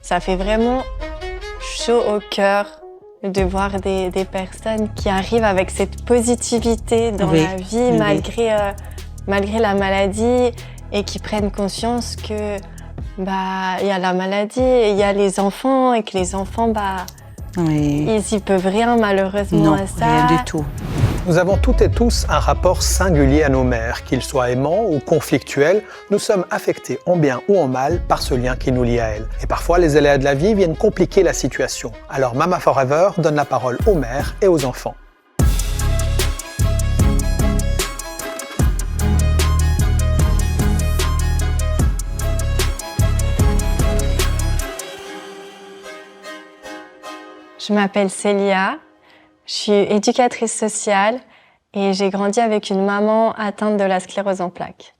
Ça fait vraiment chaud au cœur de voir des personnes qui arrivent avec cette positivité dans la vie malgré la maladie et qui prennent conscience que y a la maladie et il y a les enfants et que les enfants ils y peuvent rien malheureusement à ça. Non, rien du tout. Nous avons toutes et tous un rapport singulier à nos mères, qu'ils soient aimants ou conflictuels. Nous sommes affectés en bien ou en mal par ce lien qui nous lie à elles. Et parfois, les aléas de la vie viennent compliquer la situation. Alors Mama Forever donne la parole aux mères et aux enfants. Je m'appelle Célia, je suis éducatrice sociale et j'ai grandi avec une maman atteinte de la sclérose en plaques.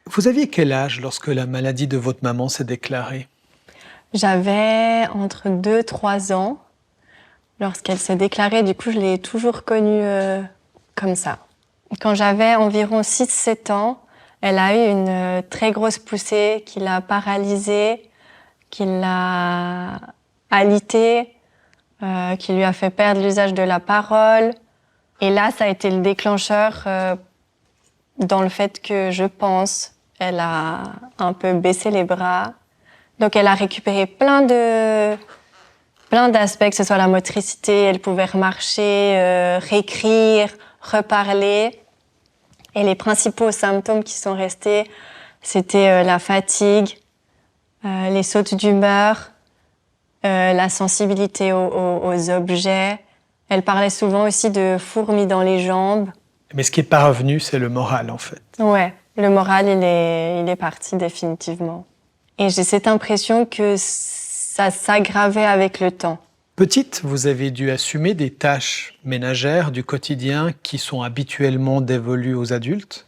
Vous aviez quel âge lorsque la maladie de votre maman s'est déclarée? J'avais entre 2-3 ans lorsqu'elle s'est déclarée. Du coup, je l'ai toujours connue comme ça. Quand j'avais environ 6-7 ans, elle a eu une très grosse poussée qui l'a paralysée, qui l'a alitée, qui lui a fait perdre l'usage de la parole. Et là, ça a été le déclencheur dans le fait que, je pense, elle a un peu baissé les bras. Donc, elle a récupéré plein d'aspects, que ce soit la motricité, elle pouvait remarcher, réécrire, reparler. Et les principaux symptômes qui sont restés, c'était la fatigue, les sautes d'humeur, la sensibilité aux objets. Elle parlait souvent aussi de fourmis dans les jambes. Mais ce qui n'est pas revenu, c'est le moral, en fait. Ouais, le moral, il est parti définitivement. Et j'ai cette impression que ça s'aggravait avec le temps. Petite, vous avez dû assumer des tâches ménagères du quotidien qui sont habituellement dévolues aux adultes?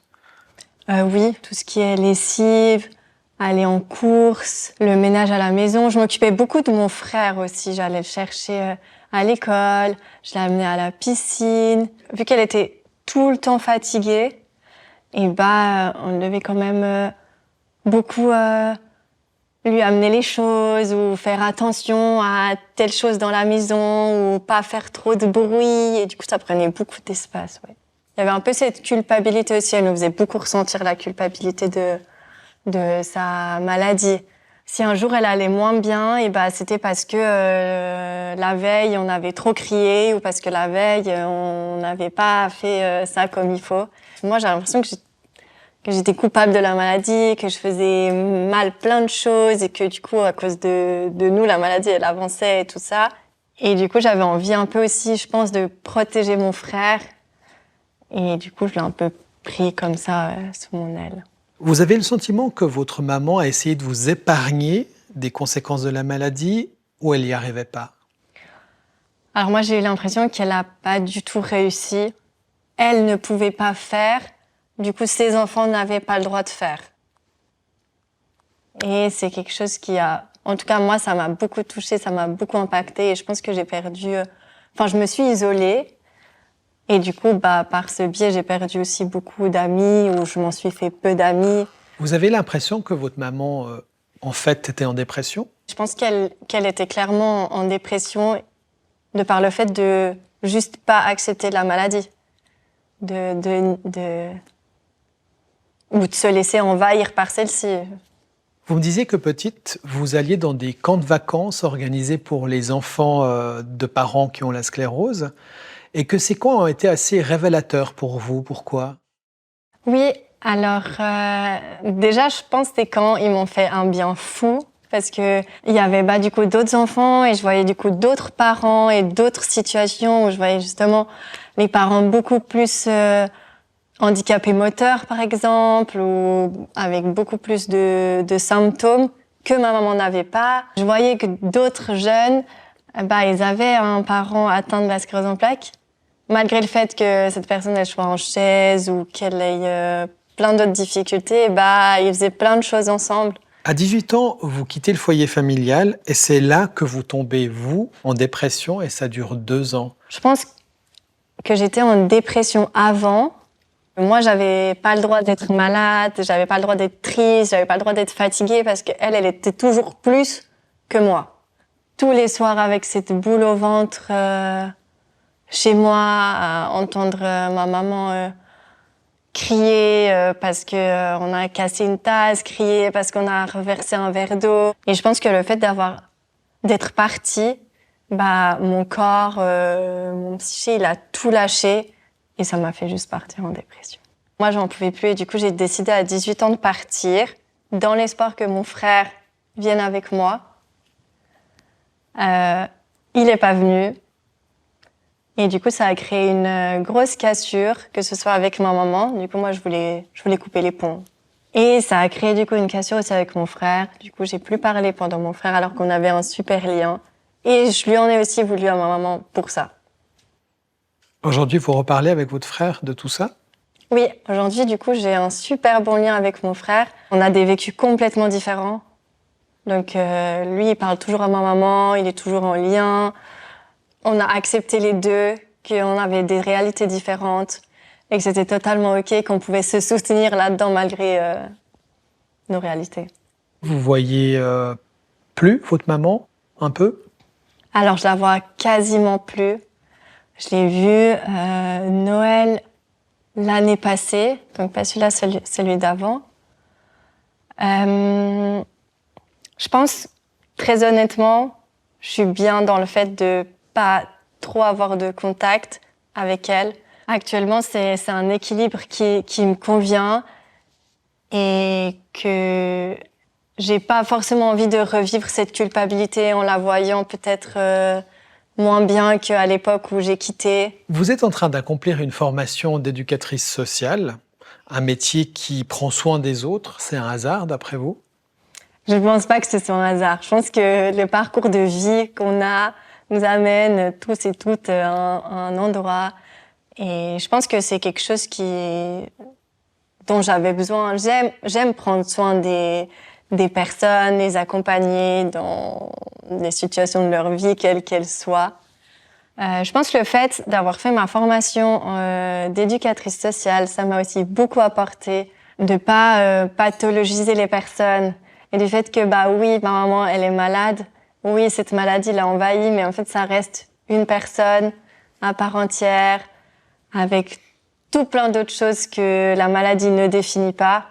Oui, tout ce qui est lessive, aller en course, le ménage à la maison. Je m'occupais beaucoup de mon frère aussi. J'allais le chercher à l'école, je l'amenais à la piscine. Vu qu'elle était tout le temps fatiguée, et on devait quand même beaucoup lui amener les choses ou faire attention à telle chose dans la maison ou pas faire trop de bruit. Et du coup, ça prenait beaucoup d'espace. Ouais. Il y avait un peu cette culpabilité aussi. Elle nous faisait beaucoup ressentir la culpabilité de sa maladie. Si un jour elle allait moins bien, c'était parce que la veille on avait trop crié ou parce que la veille on n'avait pas fait ça comme il faut. Moi, j'ai l'impression que j'étais coupable de la maladie, que je faisais mal plein de choses et que du coup, à cause de nous, la maladie elle avançait et tout ça. Et du coup, j'avais envie un peu aussi, je pense, de protéger mon frère. Et du coup, je l'ai un peu pris comme ça sous mon aile. Vous avez le sentiment que votre maman a essayé de vous épargner des conséquences de la maladie ou elle n'y arrivait pas? Alors moi, j'ai eu l'impression qu'elle n'a pas du tout réussi. Elle ne pouvait pas faire, du coup, ses enfants n'avaient pas le droit de faire. Et c'est quelque chose qui a... En tout cas, moi, ça m'a beaucoup touchée, ça m'a beaucoup impactée et je pense que j'ai perdu... je me suis isolée. Et du coup, par ce biais, j'ai perdu aussi beaucoup d'amis ou je m'en suis fait peu d'amis. Vous avez l'impression que votre maman, en fait, était en dépression? Je pense qu'elle était clairement en dépression de par le fait de juste pas accepter la maladie. Ou de se laisser envahir par celle-ci. Vous me disiez que petite, vous alliez dans des camps de vacances organisés pour les enfants de parents qui ont la sclérose. Et que ces camps ont été assez révélateurs pour vous. Pourquoi? Oui, alors déjà, je pense que ces camps, ils m'ont fait un bien fou parce que il y avait du coup d'autres enfants et je voyais du coup d'autres parents et d'autres situations où je voyais justement les parents beaucoup plus handicapés moteurs, par exemple, ou avec beaucoup plus de symptômes que ma maman n'avait pas. Je voyais que d'autres jeunes, ils avaient un parent atteint de la sclérose en plaques. Malgré le fait que cette personne elle soit en chaise ou qu'elle ait plein d'autres difficultés, ils faisaient plein de choses ensemble. À 18 ans, vous quittez le foyer familial et c'est là que vous tombez, vous, en dépression et ça dure 2 ans. Je pense que j'étais en dépression avant. Moi, j'avais pas le droit d'être malade, j'avais pas le droit d'être triste, j'avais pas le droit d'être fatiguée parce qu'elle était toujours plus que moi. Tous les soirs avec cette boule au ventre chez moi, à entendre ma maman crier parce que on a cassé une tasse, crier parce qu'on a reversé un verre d'eau. Et je pense que le fait d'être partie, mon corps, mon psyché, il a tout lâché et ça m'a fait juste partir en dépression. Moi, j'en pouvais plus et du coup, j'ai décidé à 18 ans de partir dans l'espoir que mon frère vienne avec moi. Il est pas venu. Et du coup, ça a créé une grosse cassure, que ce soit avec ma maman. Du coup, moi, je voulais couper les ponts. Et ça a créé du coup une cassure aussi avec mon frère. Du coup, j'ai plus parlé pendant mon frère alors qu'on avait un super lien. Et je lui en ai aussi voulu à ma maman pour ça. Aujourd'hui, vous reparlez avec votre frère de tout ça? Oui, aujourd'hui, du coup, j'ai un super bon lien avec mon frère. On a des vécus complètement différents. Donc, lui, il parle toujours à ma maman, il est toujours en lien. On a accepté les deux, qu'on avait des réalités différentes et que c'était totalement OK, qu'on pouvait se soutenir là-dedans malgré nos réalités. Vous voyez plus votre maman, un peu? Alors, je la vois quasiment plus. Je l'ai vue Noël l'année passée, donc pas celui-là, celui d'avant. Je pense, très honnêtement, je suis bien dans le fait de pas trop avoir de contact avec elle. Actuellement, c'est un équilibre qui me convient et que j'ai pas forcément envie de revivre cette culpabilité en la voyant peut-être moins bien qu'à l'époque où j'ai quitté. Vous êtes en train d'accomplir une formation d'éducatrice sociale, un métier qui prend soin des autres. C'est un hasard, d'après vous? Je ne pense pas que ce soit un hasard. Je pense que le parcours de vie qu'on a nous amène tous et toutes à un endroit. Et je pense que c'est quelque chose dont j'avais besoin. J'aime prendre soin des personnes, les accompagner dans les situations de leur vie, quelles qu'elles soient. Je pense que le fait d'avoir fait ma formation d'éducatrice sociale, ça m'a aussi beaucoup apporté de pas pathologiser les personnes et du fait que oui, ma maman elle est malade, oui cette maladie l'a envahie, mais en fait ça reste une personne à part entière avec tout plein d'autres choses que la maladie ne définit pas.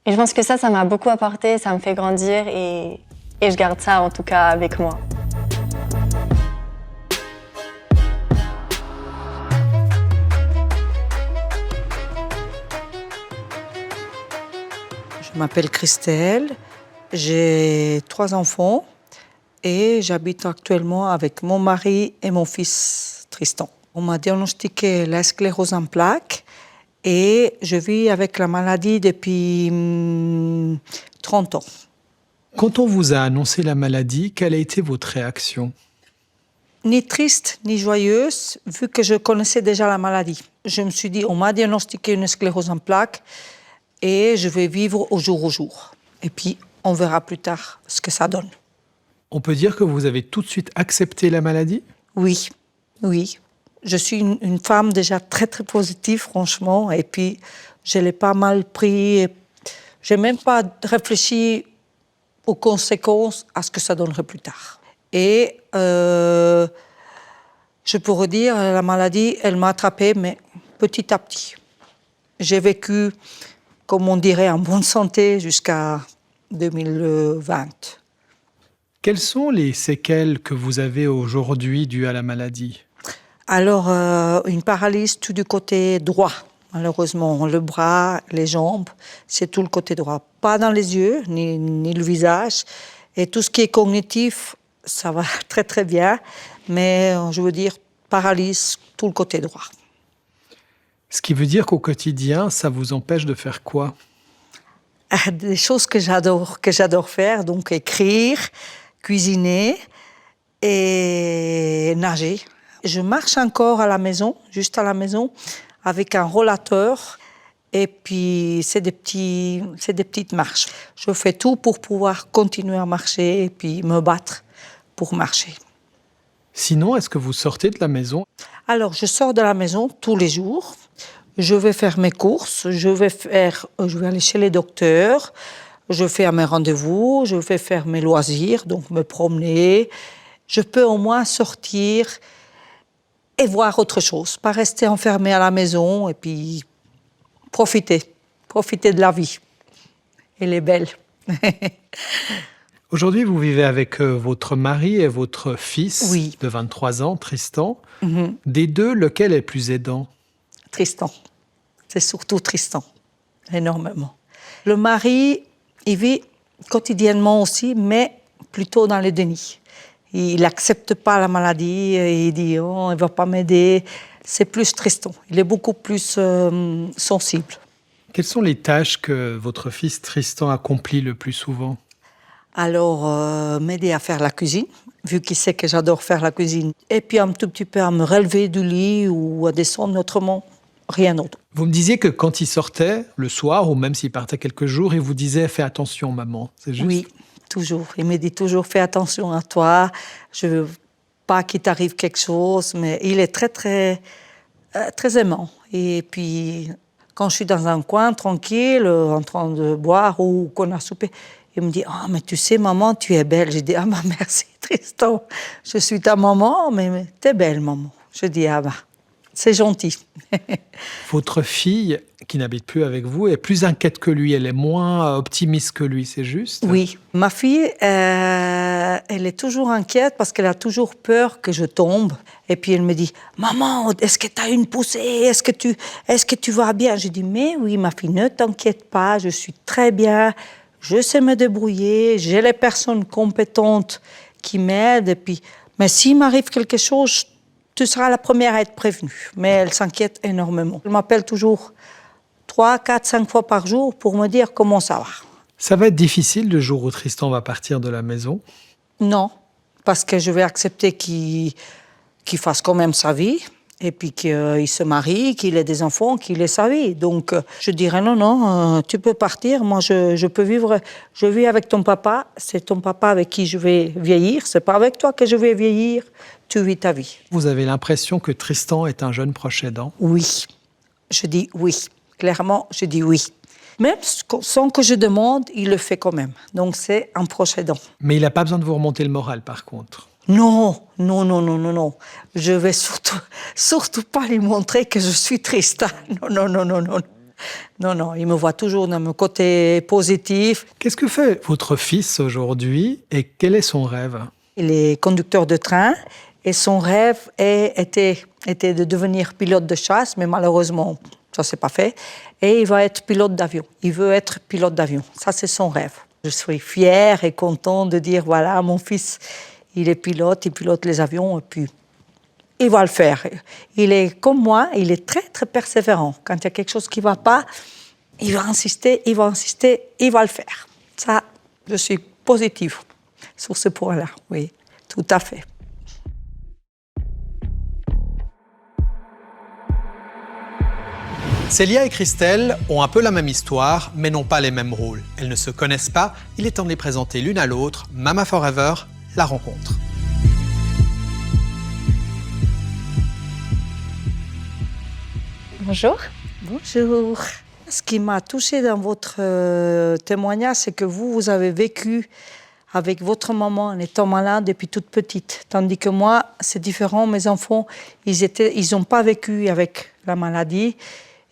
Et je pense que ça m'a beaucoup apporté, ça me fait grandir et je garde ça en tout cas avec moi. Je m'appelle Christelle, j'ai 3 enfants et j'habite actuellement avec mon mari et mon fils Tristan. On m'a diagnostiqué la sclérose en plaques et je vis avec la maladie depuis 30 ans. Quand on vous a annoncé la maladie, quelle a été votre réaction? Ni triste, ni joyeuse, vu que je connaissais déjà la maladie. Je me suis dit, on m'a diagnostiqué une sclérose en plaques et je vais vivre au jour. Et puis, on verra plus tard ce que ça donne. On peut dire que vous avez tout de suite accepté la maladie? Oui. Je suis une femme déjà très, très positive, franchement. Et puis, je l'ai pas mal pris. Je n'ai même pas réfléchi aux conséquences, à ce que ça donnerait plus tard. Et je pourrais dire, la maladie, elle m'a attrapée, mais petit à petit. J'ai vécu, comme on dirait, en bonne santé jusqu'à 2020. Quelles sont les séquelles que vous avez aujourd'hui dues à la maladie? Alors, une paralysie tout du côté droit, malheureusement. Le bras, les jambes, c'est tout le côté droit. Pas dans les yeux, ni le visage. Et tout ce qui est cognitif, ça va très très bien. Mais je veux dire, paralysie tout le côté droit. Ce qui veut dire qu'au quotidien, ça vous empêche de faire quoi? Des choses que j'adore faire, donc écrire, cuisiner et nager. Je marche encore à la maison, juste à la maison, avec un rollateur. Et puis, c'est des petites marches. Je fais tout pour pouvoir continuer à marcher et puis me battre pour marcher. Sinon, est-ce que vous sortez de la maison? Alors, je sors de la maison tous les jours. Je vais faire mes courses, je vais aller chez les docteurs. Je fais mes rendez-vous, je vais faire mes loisirs, donc me promener. Je peux au moins sortir et voir autre chose, pas rester enfermée à la maison et puis profiter de la vie. Elle est belle. Aujourd'hui, vous vivez avec votre mari et votre fils Oui. de 23 ans, Tristan. Des deux, lequel est plus aidant? Tristan. C'est surtout Tristan, énormément. Le mari, il vit quotidiennement aussi, mais plutôt dans le déni. Il n'accepte pas la maladie, il dit « oh, il ne va pas m'aider ». C'est plus Tristan, il est beaucoup plus sensible. Quelles sont les tâches que votre fils Tristan accomplit le plus souvent? Alors, m'aider à faire la cuisine, vu qu'il sait que j'adore faire la cuisine. Et puis un tout petit peu à me relever du lit ou à descendre, autrement, rien d'autre. Vous me disiez que quand il sortait, le soir, ou même s'il partait quelques jours, il vous disait « fais attention, maman ». C'est juste? Oui, toujours. Il me dit toujours « fais attention à toi, je ne veux pas qu'il t'arrive quelque chose ». Mais il est très aimant. Et puis, quand je suis dans un coin, tranquille, en train de boire ou qu'on a soupé, il me dit « Ah, mais tu sais, maman, tu es belle ». Je dis « Ah, bah, merci, Tristan. Je suis ta maman, mais t'es belle, maman ». Je dis « Ah, bah, c'est gentil ». Votre fille, qui n'habite plus avec vous, est plus inquiète que lui. Elle est moins optimiste que lui, c'est juste? Oui. Ma fille, elle est toujours inquiète parce qu'elle a toujours peur que je tombe. Et puis elle me dit « Maman, est-ce que tu as une poussée? Est-ce que tu vas bien ?» Je dis « Mais oui, ma fille, ne t'inquiète pas, je suis très bien. Je sais me débrouiller, j'ai les personnes compétentes qui m'aident. Et puis, mais s'il m'arrive quelque chose, tu seras la première à être prévenue. » Mais elle s'inquiète énormément. Elle m'appelle toujours 3, 4, 5 fois par jour pour me dire comment ça va. Ça va être difficile le jour où Tristan va partir de la maison? Non, parce que je vais accepter qu'il fasse quand même sa vie. Et puis qu'il se marie, qu'il ait des enfants, qu'il ait sa vie. Donc, je dirais non, tu peux partir. Moi, je peux vivre. Je vis avec ton papa. C'est ton papa avec qui je vais vieillir. C'est pas avec toi que je vais vieillir. Tu vis ta vie. Vous avez l'impression que Tristan est un jeune proche aidant? Oui. Je dis oui. Clairement, je dis oui. Même sans que je demande, il le fait quand même. Donc, c'est un proche aidant. Mais il n'a pas besoin de vous remonter le moral, par contre? Non. Je vais surtout pas lui montrer que je suis Tristan. Non, il me voit toujours dans mon côté positif. Qu'est-ce que fait votre fils aujourd'hui et quel est son rêve? Il est conducteur de train et son rêve était de devenir pilote de chasse, mais malheureusement, ça s'est pas fait. Et il va être pilote d'avion. Il veut être pilote d'avion. Ça, c'est son rêve. Je suis fière et contente de dire, voilà, mon fils, il est pilote, il pilote les avions et puis il va le faire. Il est comme moi, il est très persévérant. Quand il y a quelque chose qui ne va pas, il va insister, il va le faire. Ça, je suis positive sur ce point-là, oui, tout à fait. Célia et Christelle ont un peu la même histoire, mais n'ont pas les mêmes rôles. Elles ne se connaissent pas, il est temps de les présenter l'une à l'autre. Mama Forever, la rencontre. Bonjour. Bonjour. Ce qui m'a touchée dans votre témoignage, c'est que vous avez vécu avec votre maman en étant malade depuis toute petite. Tandis que moi, c'est différent. Mes enfants, ils n'ont pas vécu avec la maladie.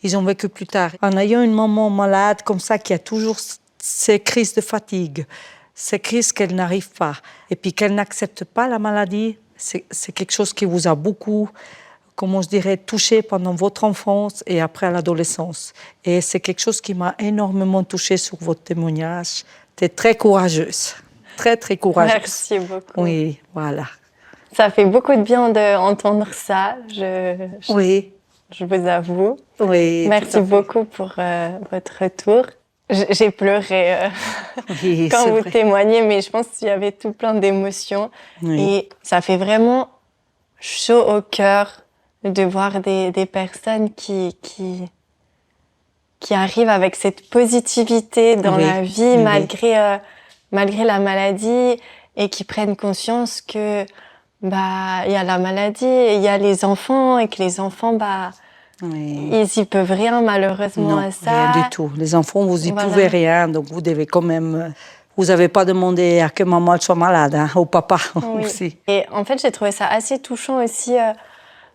Ils ont vécu plus tard. En ayant une maman malade comme ça, qui a toujours ces crises de fatigue, ces crises qu'elle n'arrive pas, et puis qu'elle n'accepte pas la maladie, c'est quelque chose qui vous a beaucoup, comment je dirais, touché pendant votre enfance et après l'adolescence. Et c'est quelque chose qui m'a énormément touchée sur votre témoignage. Tu es très courageuse, très courageuse. Merci beaucoup. Oui, voilà. Ça fait beaucoup de bien d'entendre ça, oui. Je vous avoue. Oui. Merci beaucoup pour votre retour. J'ai pleuré Oui, quand vous vrai. témoignez, mais je pense qu'il y avait tout plein d'émotions. Oui. Et ça fait vraiment chaud au cœur de voir des personnes qui arrivent avec cette positivité dans Oui. la vie, Oui. malgré la maladie, et qui prennent conscience que il y a la maladie, et il y a les enfants, et que les enfants Oui. Ils y peuvent rien, malheureusement, Non, à ça. rien du tout. Les enfants, vous y Voilà. pouvez rien, donc vous devez quand même... Vous n'avez pas demandé à que maman elle soit malade, hein, au papa Oui. aussi. Et en fait, j'ai trouvé ça assez touchant aussi,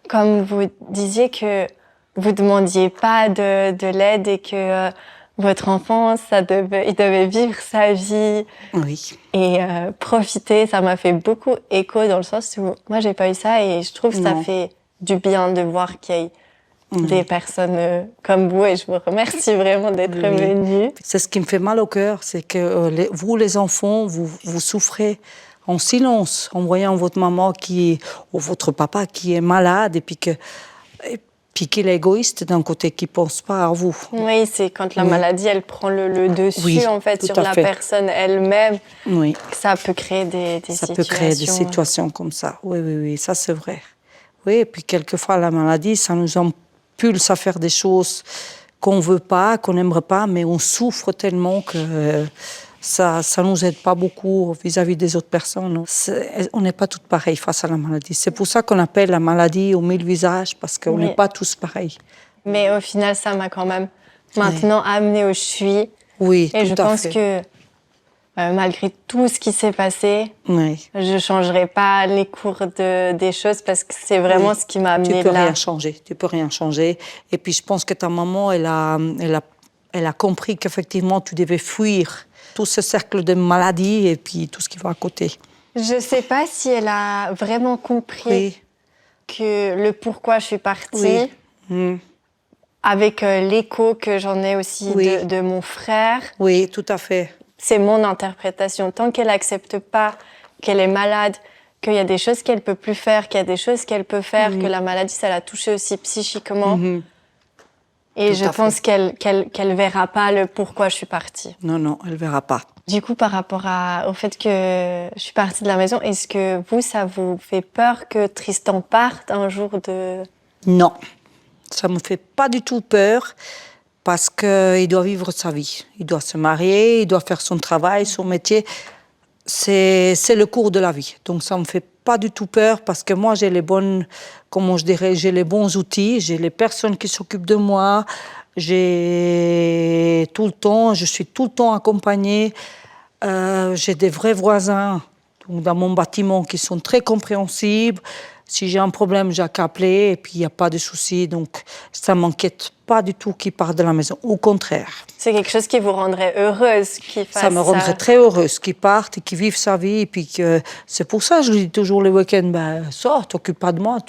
comme vous disiez que vous demandiez pas de l'aide et que votre enfant, il devait vivre sa vie Oui. et profiter. Ça m'a fait beaucoup écho dans le sens où moi, j'ai pas eu ça et je trouve que ça Non. fait du bien de voir qu'il y ait des personnes comme vous et je vous remercie vraiment d'être Oui. venus. C'est ce qui me fait mal au cœur, c'est que vous, les enfants, vous souffrez en silence en voyant votre maman ou votre papa qui est malade et puis qu'il est égoïste d'un côté, qui ne pense pas à vous. Oui, c'est quand la Oui. maladie, elle prend le dessus, Oui, en fait, tout sur à la fait. personne elle-même. Oui, Que ça peut créer des ça situations. peut créer des situations comme ça. Oui, oui, oui, ça c'est vrai. Oui, et puis quelquefois la maladie, ça nous impulse à faire des choses qu'on ne veut pas, qu'on n'aimerait pas, mais on souffre tellement que ça ne nous aide pas beaucoup vis-à-vis des autres personnes. On n'est pas toutes pareilles face à la maladie. C'est pour ça qu'on appelle la maladie aux 1000 visages, parce qu'on Oui. n'est pas tous pareils. Mais au final, ça m'a quand même maintenant amenée où je suis. Oui, Et je tout à pense fait. que malgré tout ce qui s'est passé, Oui. je ne changerai pas les cours des choses parce que c'est vraiment Oui. ce qui m'a amenée Tu peux là. rien changer. Tu peux rien changer. Et puis je pense que ta maman, elle a compris qu'effectivement tu devais fuir tout ce cercle de maladies et puis tout ce qui va à côté. Je ne sais pas si elle a vraiment compris Oui. que le pourquoi je suis partie, Oui. avec l'écho que j'en ai aussi Oui. de mon frère. Oui, tout à fait. C'est mon interprétation. Tant qu'elle n'accepte pas qu'elle est malade, qu'il y a des choses qu'elle peut plus faire, qu'il y a des choses qu'elle peut faire, que la maladie, ça l'a touchée aussi psychiquement. Et Tout je à pense qu'elle verra pas le pourquoi je suis partie. Non, non, elle verra pas. Du coup, par rapport au fait que je suis partie de la maison, est-ce que vous, ça vous fait peur que Tristan parte un jour de... Non, ça me fait pas du tout peur parce qu'il doit vivre sa vie. Il doit se marier, il doit faire son travail, son métier. C'est le cours de la vie. Donc ça me fait pas du tout peur parce que moi j'ai les bonnes, comment je dirais, j'ai les bons outils, j'ai les personnes qui s'occupent de moi, je suis tout le temps accompagnée. J'ai des vrais voisins donc dans mon bâtiment qui sont très compréhensibles. Si j'ai un problème, j'ai qu'à appeler et puis il n'y a pas de souci. Donc ça ne m'inquiète pas du tout qu'ils partent de la maison. Au contraire. C'est quelque chose qui vous rendrait heureuse qu'il fasse ça. Ça me rendrait très heureuse qu'ils partent et qu'ils vivent sa vie. Et puis c'est pour ça que je dis toujours les week-ends, sors, t'occupe pas de moi,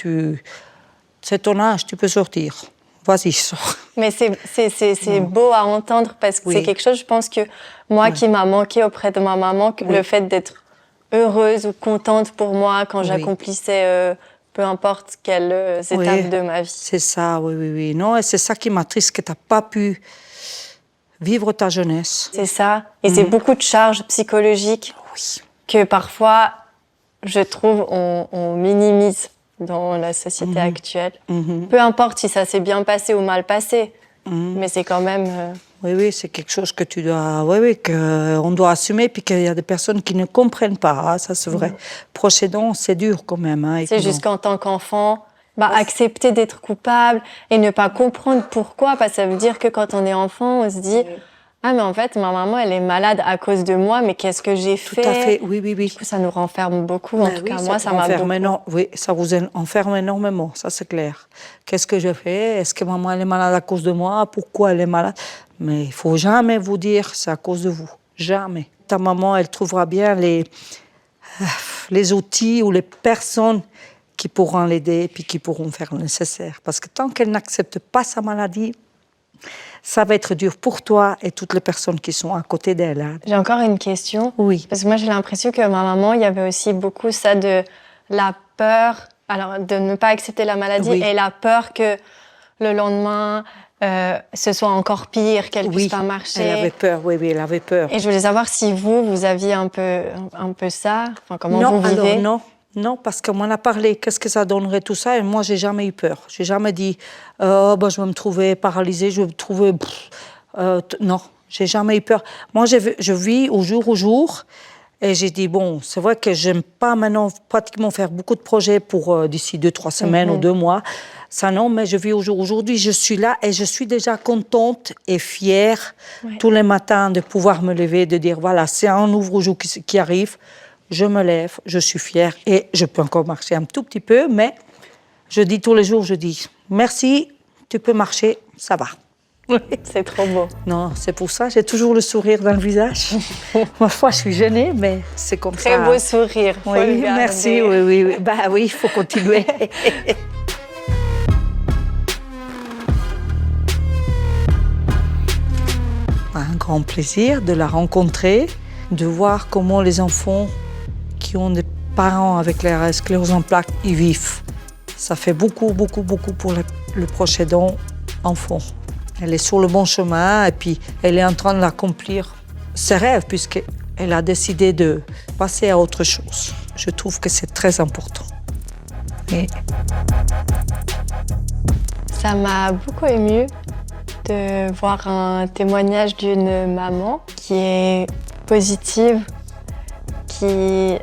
c'est ton âge, tu peux sortir. Vas-y, sors. Mais c'est beau à entendre parce que c'est quelque chose, je pense que moi qui m'a manqué auprès de ma maman, que le fait d'être heureuse ou contente pour moi quand j'accomplissais peu importe quelles étapes de ma vie. C'est ça, oui. Non, et c'est ça qui m'attriste, que tu n'as pas pu vivre ta jeunesse. C'est ça. Et c'est beaucoup de charges psychologiques que parfois, je trouve, on minimise dans la société actuelle. Peu importe si ça s'est bien passé ou mal passé, mais c'est quand même... Oui, c'est quelque chose que tu dois... qu'on doit assumer, puis qu'il y a des personnes qui ne comprennent pas, hein, ça c'est vrai. Proche aidant, c'est dur quand même. Hein, c'est juste qu'en tant qu'enfant, accepter d'être coupable et ne pas comprendre pourquoi, parce que ça veut dire que quand on est enfant, on se dit... Ah, mais en fait, ma maman, elle est malade à cause de moi, mais qu'est-ce que j'ai fait? Tout à fait, oui. Du coup, ça nous renferme beaucoup. En tout cas, moi, ça m'a beaucoup... Oui, ça vous enferme énormément, ça c'est clair. Qu'est-ce que je fais? Est-ce que maman, elle est malade à cause de moi? Pourquoi elle est malade? Mais il ne faut jamais vous dire c'est à cause de vous. Jamais. Ta maman, elle trouvera bien les outils ou les personnes qui pourront l'aider et puis qui pourront faire le nécessaire. Parce que tant qu'elle n'accepte pas sa maladie, ça va être dur pour toi et toutes les personnes qui sont à côté d'elle. Hein. J'ai encore une question. Oui. Parce que moi, j'ai l'impression que ma maman, il y avait aussi beaucoup ça de la peur, alors de ne pas accepter la maladie et la peur que le lendemain, ce soit encore pire, qu'elle puisse pas marcher. Elle avait peur, elle avait peur. Et je voulais savoir si vous aviez un peu ça, enfin, comment vous vivez. Alors, non, parce qu'on m'en a parlé, qu'est-ce que ça donnerait tout ça, et moi, j'ai jamais eu peur. J'ai jamais dit, je vais me trouver paralysée, je vais me trouver... non, j'ai jamais eu peur. Moi, je vis au jour, Et j'ai dit, bon, c'est vrai que j'aime pas maintenant pratiquement faire beaucoup de projets pour d'ici 2-3 semaines ou 2 mois. Ça non, mais je vis aujourd'hui, je suis là et je suis déjà contente et fière tous les matins de pouvoir me lever, de dire, voilà, c'est un nouveau jour qui arrive. Je me lève, je suis fière et je peux encore marcher un tout petit peu, mais je dis tous les jours, je dis, merci, tu peux marcher, ça va. C'est trop beau. Non, c'est pour ça, j'ai toujours le sourire dans le visage. Parfois, je suis gênée, mais c'est comme ça. Très beau sourire. Faut Oui, le garder. merci, oui. Bah oui, il faut continuer. Un grand plaisir de la rencontrer, de voir comment les enfants qui ont des parents avec la sclérose en plaques y vivent. Ça fait beaucoup pour le proche aidant enfant. Elle est sur le bon chemin et puis elle est en train d'accomplir ses rêves puisqu'elle a décidé de passer à autre chose. Je trouve que c'est très important. Et... Ça m'a beaucoup émue de voir un témoignage d'une maman qui est positive, qui,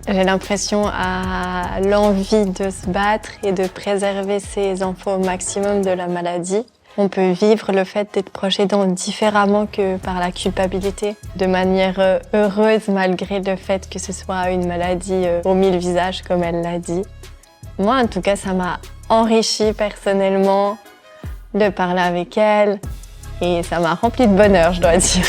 j'ai l'impression, a l'envie de se battre et de préserver ses enfants au maximum de la maladie. On peut vivre le fait d'être proche aidant différemment que par la culpabilité, de manière heureuse malgré le fait que ce soit une maladie aux 1000 visages, comme elle l'a dit. Moi, en tout cas, ça m'a enrichie personnellement de parler avec elle et ça m'a rempli de bonheur, je dois dire.